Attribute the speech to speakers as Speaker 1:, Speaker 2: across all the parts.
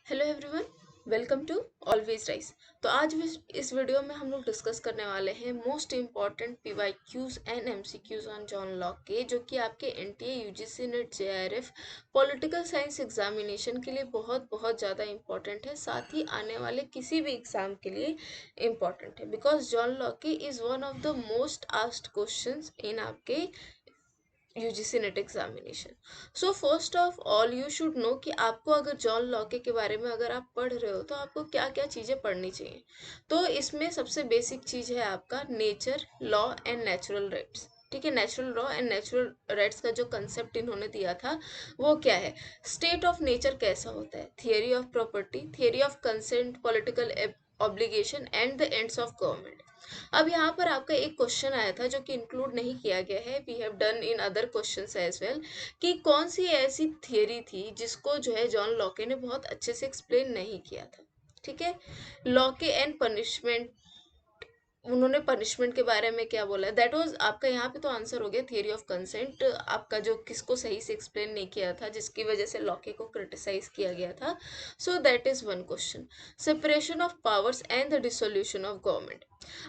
Speaker 1: Hello everyone, welcome to always rice. तो आज इस वीडियो में हम लोग डिस्कस करने वाले हैं most important PYQs and MCQs on John Locke के, जो कि आपके NTA, UGC net, JRF, political science examination के लिए बहुत बहुत ज़्यादा इम्पॉर्टेंट है, साथ ही आने वाले किसी भी एग्जाम के लिए इम्पॉर्टेंट है। Because John Locke is one of the most asked questions in आपके UGC NET examination. So first of all you should know कि आपको अगर जॉन लॉके के बारे में अगर आप पढ़ रहे हो तो आपको क्या क्या चीज़ें पढ़नी चाहिए। तो इसमें सबसे बेसिक चीज़ है आपका nature, law and natural rights. ठीक है, natural law and natural rights का जो कंसेप्ट इन्होंने दिया था वो क्या है। स्टेट ऑफ नेचर कैसा होता है, theory of property, theory of consent, political obligation and the ends of government. अब यहाँ पर आपका एक क्वेश्चन आया था जो कि इंक्लूड नहीं किया गया है, we have done in other questions as well, कि कौन सी ऐसी थियरी थी जिसको जो है जॉन लॉके ने बहुत अच्छे से एक्सप्लेन नहीं किया था। ठीक है, लॉके एंड पनिशमेंट, उन्होंने पनिशमेंट के बारे में क्या बोला है, दैट वाज आपका यहाँ पे तो आंसर हो गया थियरी ऑफ कंसेंट, आपका जो किसको सही से एक्सप्लेन नहीं किया था जिसकी वजह से लॉके को क्रिटिसाइज किया गया था। सो that is one question. Separation of powers and the dissolution of government.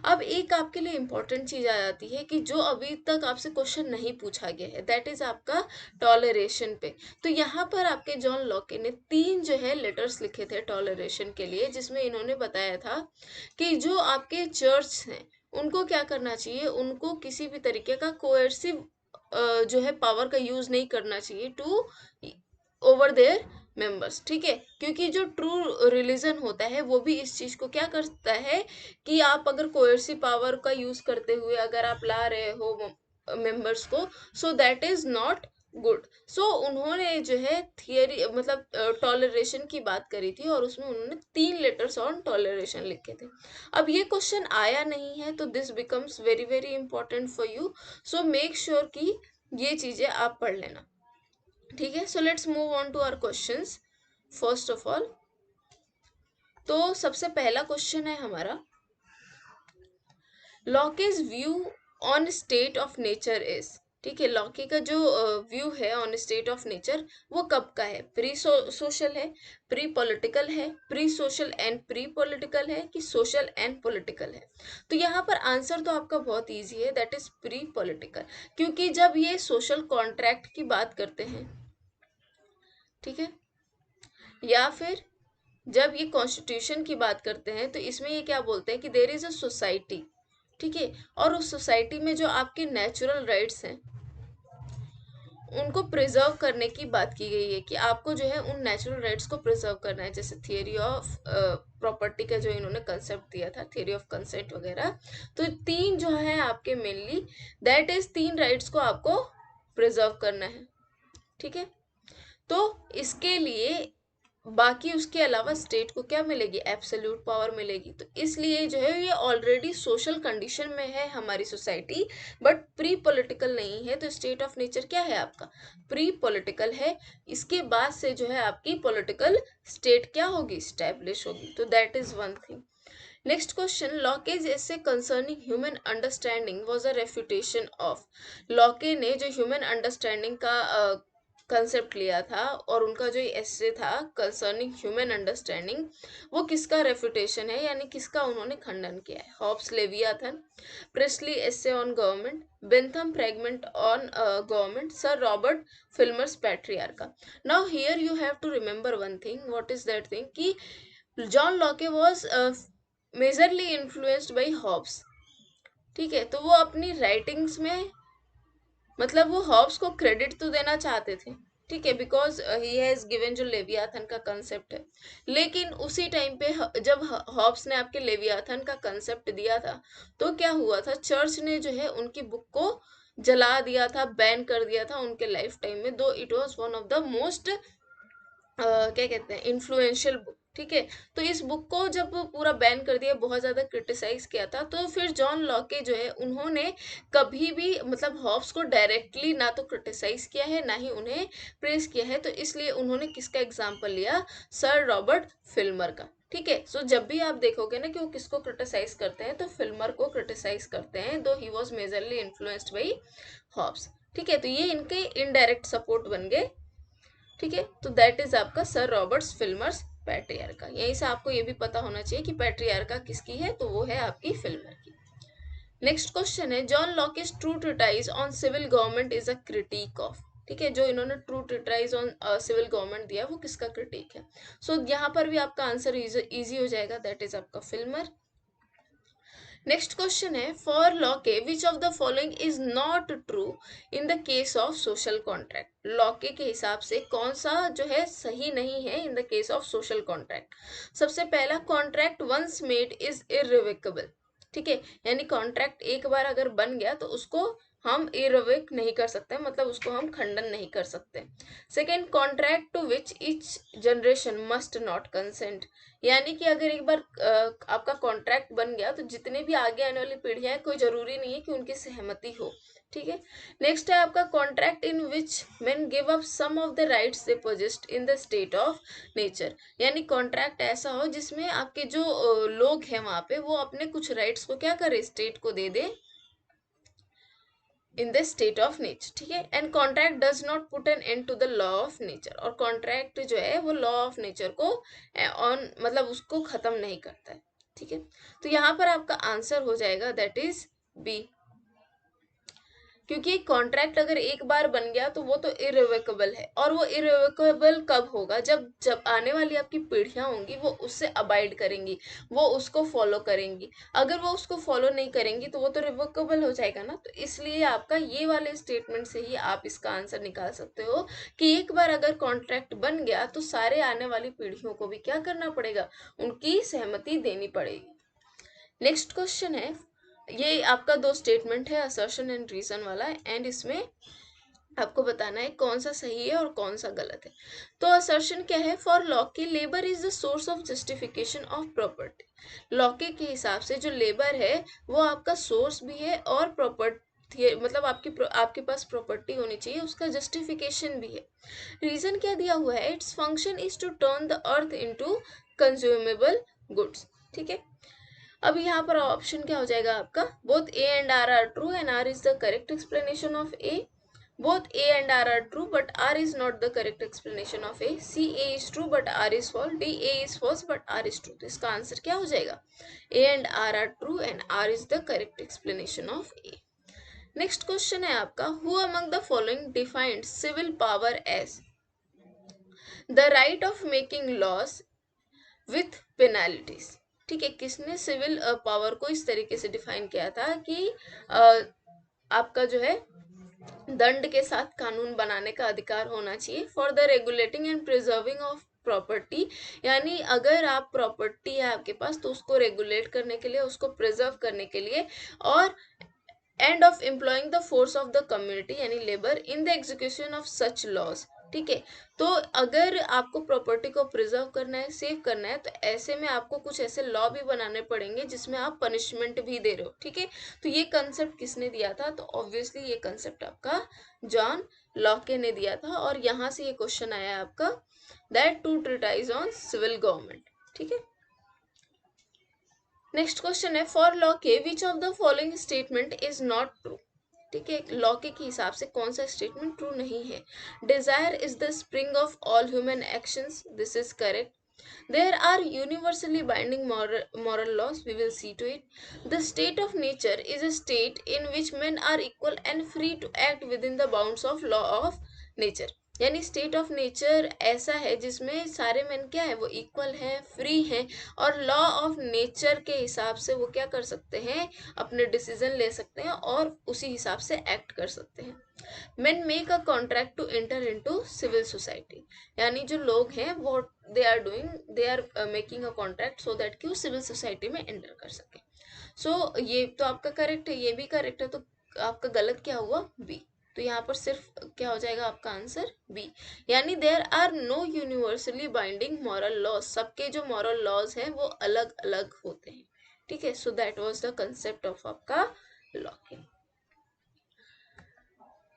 Speaker 1: अब एक आपके लिए इंपॉर्टेंट चीज आ जाती है कि जो अभी तक आपसे क्वेश्चन नहीं पूछा गया है, दैट इज आपका टॉलरेशन पे। तो यहाँ पर आपके जॉन लॉके ने 3 जो है लेटर्स लिखे थे टॉलरेशन के लिए, जिसमें इन्होंने बताया था कि जो आपके चर्च हैं उनको क्या करना चाहिए, उनको किसी भी तरीके का कोएर्सिव जो है पावर का यूज नहीं करना चाहिए टू ओवर देयर मेंबर्स। ठीक है, क्योंकि जो ट्रू रिलीजन होता है वो भी इस चीज को क्या करता है कि आप अगर कोएर्सिव पावर का यूज करते हुए अगर आप ला रहे हो मेंबर्स को, so that is not good. So उन्होंने जो है थियरी मतलब टॉलरेशन की बात करी थी और उसमें उन्होंने 3 लेटर्स ऑन टॉलरेशन लिखे थे। अब ये क्वेश्चन आया नहीं है तो this becomes very very important for you. So make sure कि ये चीजें आप पढ़ लेना। ठीक है, so let's move on to our questions. First of all, तो सबसे पहला क्वेश्चन है हमारा, Locke's view on state of nature is. ठीक है, लॉके का जो व्यू है ऑन स्टेट ऑफ नेचर वो कब का है, प्री सोशल है, प्री पॉलिटिकल है, pre social and pre political है, कि सोशल एंड पॉलिटिकल है। तो यहाँ पर आंसर तो आपका बहुत इजी है, दैट इज प्री पॉलिटिकल, क्योंकि जब ये सोशल कॉन्ट्रैक्ट की बात करते हैं, ठीक है, या फिर जब ये कॉन्स्टिट्यूशन की बात करते हैं, तो इसमें ये क्या बोलते हैं कि देयर इज अ सोसाइटी। ठीक है, और उस सोसाइटी में जो आपके नेचुरल राइट्स हैं उनको प्रिजर्व करने की बात की गई है, कि आपको जो है उन नेचुरल राइट्स को प्रिजर्व करना है। जैसे थियरी ऑफ प्रॉपर्टी का जो इन्होंने कंसेप्ट दिया था, थियरी ऑफ कंसेंट वगैरह। तो 3 जो है आपके मेनली, दैट इज 3 राइट्स को आपको प्रिजर्व करना है। ठीक है, तो इसके लिए बाकी उसके अलावा स्टेट को क्या मिलेगी, एब्सोल्यूट पावर मिलेगी। तो इसलिए जो है ये ऑलरेडी सोशल कंडीशन में है हमारी सोसाइटी, बट प्री पॉलिटिकल नहीं है। तो स्टेट ऑफ नेचर क्या है आपका, प्री पॉलिटिकल है। इसके बाद से जो है आपकी पॉलिटिकल स्टेट क्या होगी, स्टैब्लिश होगी। तो that is one thing. Next question, Locke's essay concerning human understanding was a refutation of. Locke ने जो ह्यूमन अंडरस्टैंडिंग का कंसेप्ट लिया था और उनका जो एसे था कंसर्निंग ह्यूमन अंडरस्टैंडिंग, वो किसका रेफ्यूटेशन है, यानी किसका उन्होंने खंडन किया है। Hobbes Leviathan, Priestley essay on government, Bentham fragment on government, sir Robert Filmer's Patriarcha. Now here you have to remember one thing, what is that thing, कि John Locke was majorly influenced by Hobbes. ठीक है, तो वो अपनी writings में मतलब वो Hobbs को क्रेडिट तो देना चाहते थे, ठीक है, बिकॉज ही हैज गिवन जो लेवियाथन का कंसेप्ट है। लेकिन उसी टाइम पे जब हॉब्स ने आपके लेवियाथन का कंसेप्ट दिया था, तो क्या हुआ था, चर्च ने जो है उनकी बुक को जला दिया था, बैन कर दिया था उनके लाइफ टाइम में, दो it was one of the most क्या कहते हैं इन्फ्लुएंशियल बुक। ठीक है, तो इस बुक को जब पूरा बैन कर दिया, बहुत ज्यादा क्रिटिसाइज किया था, तो फिर जॉन लॉके जो है उन्होंने कभी भी मतलब हॉब्स को डायरेक्टली ना तो क्रिटिसाइज किया है ना ही उन्हें प्रेस किया है। तो इसलिए उन्होंने किसका एग्जाम्पल लिया, सर रॉबर्ट फिल्मर का। ठीक है, सो जब भी आप देखोगे ना कि वो किसको क्रिटिसाइज करते हैं, तो फिल्मर को क्रिटिसाइज करते हैं, दो he was majorly influenced by Hobbes. ठीक है, तो ये इनके इनडायरेक्ट सपोर्ट बन गए। ठीक है, तो दैट इज आपका सर रॉबर्ट्स फिल्मर्स पैट्रियार्का। यहीं से आपको ये भी पता होना चाहिए कि पैट्रियार्का किसकी है, तो वो है आपकी फिल्मर की। नेक्स्ट क्वेश्चन है, John Locke's two treatise on civil government is a critique of. ठीक है, जो इन्होंने two treatise on civil government दिया वो किसका क्रिटिक है। सो यहाँ पर भी आपका आंसर इजी हो जाएगा, दैट इज आपका फिल्मर। नेक्स्ट क्वेश्चन है, for Locke which of the following is not true in the case of social contract. Locke के हिसाब से कौन सा जो है सही नहीं है in the case of social contract. सबसे पहला, contract once made is irrevocable. ठीक है, यानी कॉन्ट्रैक्ट एक बार अगर बन गया तो उसको हम इरिवोक नहीं कर सकते, मतलब उसको हम खंडन नहीं कर सकते। Second, contract to which each generation must not consent. यानी कि अगर एक बार आपका कॉन्ट्रैक्ट बन गया तो जितने भी आगे आने वाली पीढ़ियां हैं कोई जरूरी नहीं है कि उनकी सहमति हो। ठीक है, नेक्स्ट है आपका contract in which men give up some of the rights they possessed in the state of nature. यानी कॉन्ट्रैक्ट ऐसा हो जिसमें आपके जो लोग हैं वहां पे वो अपने कुछ राइट्स को क्या करे, स्टेट को दे दे in the state of nature. ठीक है, and contract does not put an end to the law of nature. और कॉन्ट्रैक्ट जो है वो लॉ ऑफ नेचर को ऑन मतलब उसको खत्म नहीं करता है। ठीक है, तो यहाँ पर आपका आंसर हो जाएगा दैट इज बी, क्योंकि कॉन्ट्रैक्ट अगर एक बार बन गया तो वो तो इरिवोकेबल है। और वो इरिवोकेबल कब होगा, जब जब आने वाली आपकी पीढ़ियां होंगी वो उससे अबाइड करेंगी, वो उसको फॉलो करेंगी। अगर वो उसको फॉलो नहीं करेंगी तो वो तो रिवोकेबल हो जाएगा ना। तो इसलिए आपका ये वाले स्टेटमेंट से ही आप इसका आंसर निकाल सकते हो कि एक बार अगर कॉन्ट्रैक्ट बन गया तो सारे आने वाली पीढ़ियों को भी क्या करना पड़ेगा, उनकी सहमति देनी पड़ेगी। नेक्स्ट क्वेश्चन है, ये आपका दो स्टेटमेंट है, असर्शन एंड रीजन वाला, एंड इसमें आपको बताना है कौन सा सही है और कौन सा गलत है। तो असर्शन क्या है, for Locke labour is the source of justification of property. Locke के हिसाब से जो लेबर है वो आपका सोर्स भी है और प्रॉपर्टी, मतलब आपके पास प्रॉपर्टी होनी चाहिए, उसका जस्टिफिकेशन भी है। रीजन क्या दिया हुआ है, its function is to turn the earth into consumable goods. ठीक है, अब यहाँ पर ऑप्शन क्या हो जाएगा आपका, both A and R true and R is the correct explanation of A. Both A and R true but R is not the correct explanation of A. C A is true but R is false. D A is false but R is true. तो इसका answer क्या हो जाएगा, A and R true and R is the correct explanation of A. Next question है आपका, who among the following defined civil power as the right of making laws with penalties. ठीक है, किसने सिविल पावर को इस तरीके से define किया था कि आपका जो है दंड के साथ कानून बनाने का अधिकार होना चाहिए, for the regulating and preserving of property. यानी अगर आप प्रॉपर्टी है आपके पास तो उसको रेगुलेट करने के लिए, उसको प्रिजर्व करने के लिए, और and of employing the force of the community यानी labour in the execution of such laws. ठीक है, तो अगर आपको प्रॉपर्टी को प्रिजर्व करना है, सेव करना है, तो ऐसे में आपको कुछ ऐसे लॉ भी बनाने पड़ेंगे जिसमें आप पनिशमेंट भी दे रहे हो। ठीक है, तो ये कंसेप्ट किसने दिया था, तो ऑब्वियसली ये कंसेप्ट आपका जॉन लॉके ने दिया था। और यहाँ से ये क्वेश्चन आया है आपका, that two treatise on civil government. ठीक है, नेक्स्ट क्वेश्चन है, for Locke which of the following statement is not true. ठीक है, लॉके के हिसाब से कौन सा स्टेटमेंट ट्रू नहीं है। Desire is the spring of all human actions, this is correct. There are universally binding moral laws, we will see to it. The state of nature is a state in which men are equal and free to act within the bounds of law of nature. यानी state of nature ऐसा है जिसमें सारे man क्या है, वो equal हैं, free हैं, और लॉ ऑफ नेचर के हिसाब से वो क्या कर सकते हैं, अपने डिसीजन ले सकते हैं और उसी हिसाब से एक्ट कर सकते हैं। men make a contract to enter into civil society। यानी जो लोग हैं वो they are making a contract so that कि वो सिविल सोसाइटी में एंटर कर सके। सो ये तो आपका करेक्ट है, ये भी करेक्ट है, तो आपका गलत क्या हुआ, बी। तो यहाँ पर सिर्फ क्या हो जाएगा आपका आंसर बी, यानी there are no universally binding moral laws. सबके जो मॉरल लॉज हैं वो अलग अलग होते हैं। ठीक है, so that was the concept of आपका law.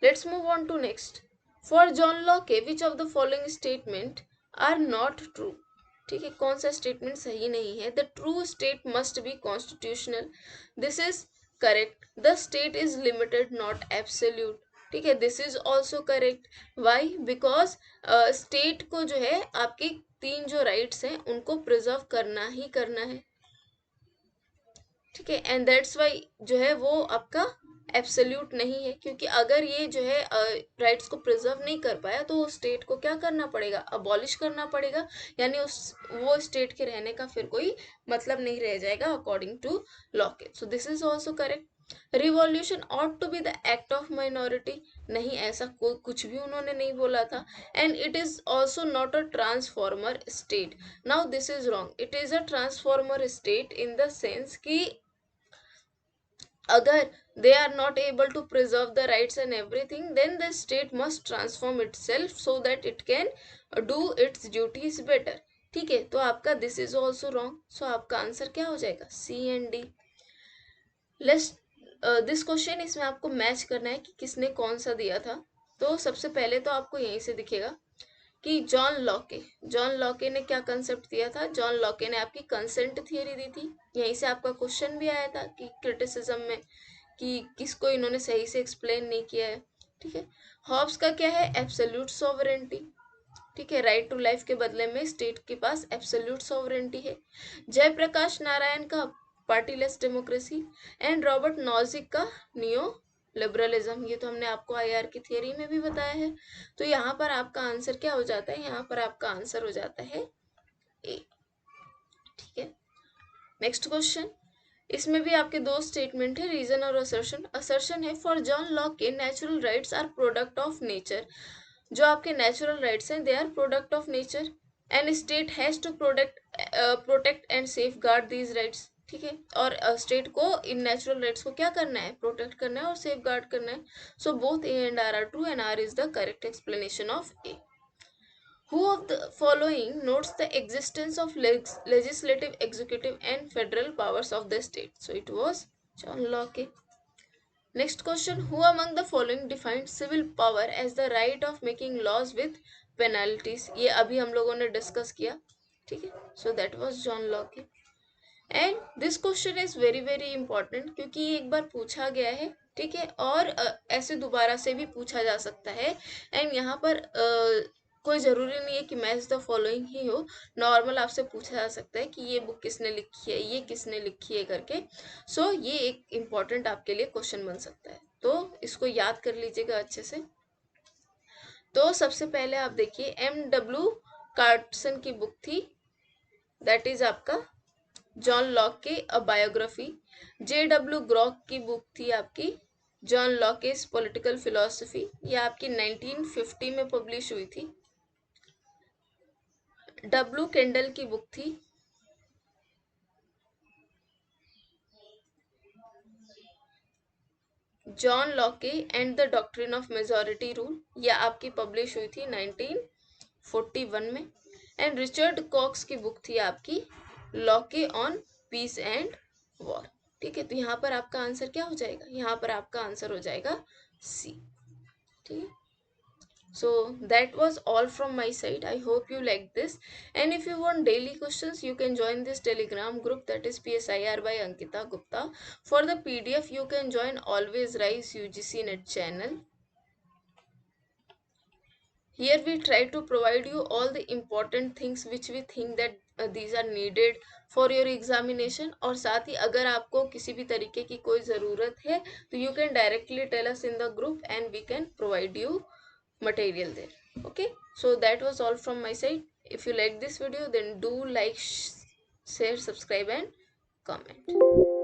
Speaker 1: Let's move on to next. For John Locke, which of the following statement are not true? ठीक है, कौन सा स्टेटमेंट सही नहीं है, the true state must be constitutional, this is correct. The state is limited not absolute, ठीक है, this is also correct. Why? Because state को जो है आपके तीन जो राइट्स हैं उनको प्रिजर्व करना ही करना है, ठीक है, एंड दैट्स वाई जो है वो आपका एब्सोल्यूट नहीं है, क्योंकि अगर ये जो है राइट्स को प्रिजर्व नहीं कर पाया तो स्टेट को क्या करना पड़ेगा, अबॉलिश करना पड़ेगा, यानी उस वो स्टेट के रहने का फिर कोई मतलब नहीं रह जाएगा अकॉर्डिंग टू लॉ के। So this is also correct. Revolution ought to be the act of minority, नहीं, ऐसा कोई कुछ भी उन्होंने नहीं बोला था। And it is also not a transformer state. Now this is wrong, it is a transformer state in the sense कि अगर they are not able to preserve the rights and everything, then the state must transform itself so that it can do its duties better, ठीक है। तो आपका this is also wrong, so आपका answer क्या हो जाएगा, C and D. Let's this question, इसमें आपको मैच करना है कि किसने कौन सा दिया था। तो सबसे पहले तो आपको यहीं से दिखेगा कि जॉन लॉके ने क्या कंसेप्ट दिया था। जॉन लॉके ने आपकी कंसेंट थियरी दी थी। यहीं से आपका क्वेश्चन भी आया था कि क्रिटिसिज्म में कि किसको इन्होंने सही से एक्सप्लेन नहीं किया है, ठीक है। हॉब्स का क्या है, एब्सोल्यूट सॉवरेंटी, ठीक है, राइट टू लाइफ के बदले में स्टेट के पास एब्सोल्यूट सॉवरेंटी है। जयप्रकाश नारायण का पार्टीलेस डेमोक्रेसी, एंड रॉबर्ट नॉजिक का नियो लिबरलिज्म, ये तो हमने आपको आईआर की थियरी में भी बताया है। तो यहाँ पर आपका आंसर क्या हो जाता है, यहाँ पर आपका आंसर हो जाता है ए, ठीक है। नेक्स्ट क्वेश्चन, इसमें भी आपके दो स्टेटमेंट है, रीजन और असर्शन। असर्शन है, फॉर जॉन लॉक के natural rights are product of nature, जो आपके नेचुरल राइट्स हैं they are product of nature, and state has to protect and safeguard these rights, ठीक है। और स्टेट को इन नेचुरल राइट्स को क्या करना है, प्रोटेक्ट करना है और सेफ गार्ड करना है। So both A and R true, and R is the correct explanation of A. Who of the following notes the existence of legislative, executive, and federal powers of the state? So it was John Locke. Next question, who among the following defined civil power as the right of making laws with penalties? ये अभी हम लोगों ने discuss किया, ठीक है। So that was John Locke. And this question is very very important, क्योंकि ये एक बार पूछा गया है, ठीक है, और ऐसे दोबारा से भी पूछा जा सकता है। एंड यहाँ पर कोई ज़रूरी नहीं है कि मैच द फॉलोइंग ही हो, नॉर्मल आपसे पूछा जा सकता है कि ये बुक किसने लिखी है, ये किसने लिखी है करके। सो ये एक इम्पॉर्टेंट आपके लिए क्वेश्चन बन सकता है, तो इसको याद कर लीजिएगा अच्छे से। तो सबसे पहले आप देखिए, M.W. कार्टसन की बुक थी, दैट इज आपका जॉन लॉक की अ बायोग्राफी। J.W. ग्रॉक की बुक थी आपकी जॉन लॉकेस पॉलिटिकल फिलोसफी, ये आपकी 1950 में पब्लिश हुई थी। W. केंडल की बुक थी John Locke and the doctrine of majority rule, यह आपकी पब्लिश हुई थी 1941 में। एंड रिचर्ड कॉक्स की बुक थी आपकी Locke on peace and war, ठीक है। तो यहाँ पर आपका आंसर क्या हो जाएगा, यहाँ पर आपका आंसर हो जाएगा सी, ठीक है। So that was all from my side. I hope you like this, and if you want daily questions you can join this telegram group, that is PSIR by Ankita Gupta. For the PDF you can join Always Rise UGC Net channel. Here we try to provide you all the important things which we think that these are needed for your examination. और साथ ही अगर आपको किसी भी तरीके की कोई ज़रूरत है तो you can directly tell us in the group and we can provide you material there. Okay, so that was all from my side. If you like this video then do like, share, subscribe and comment.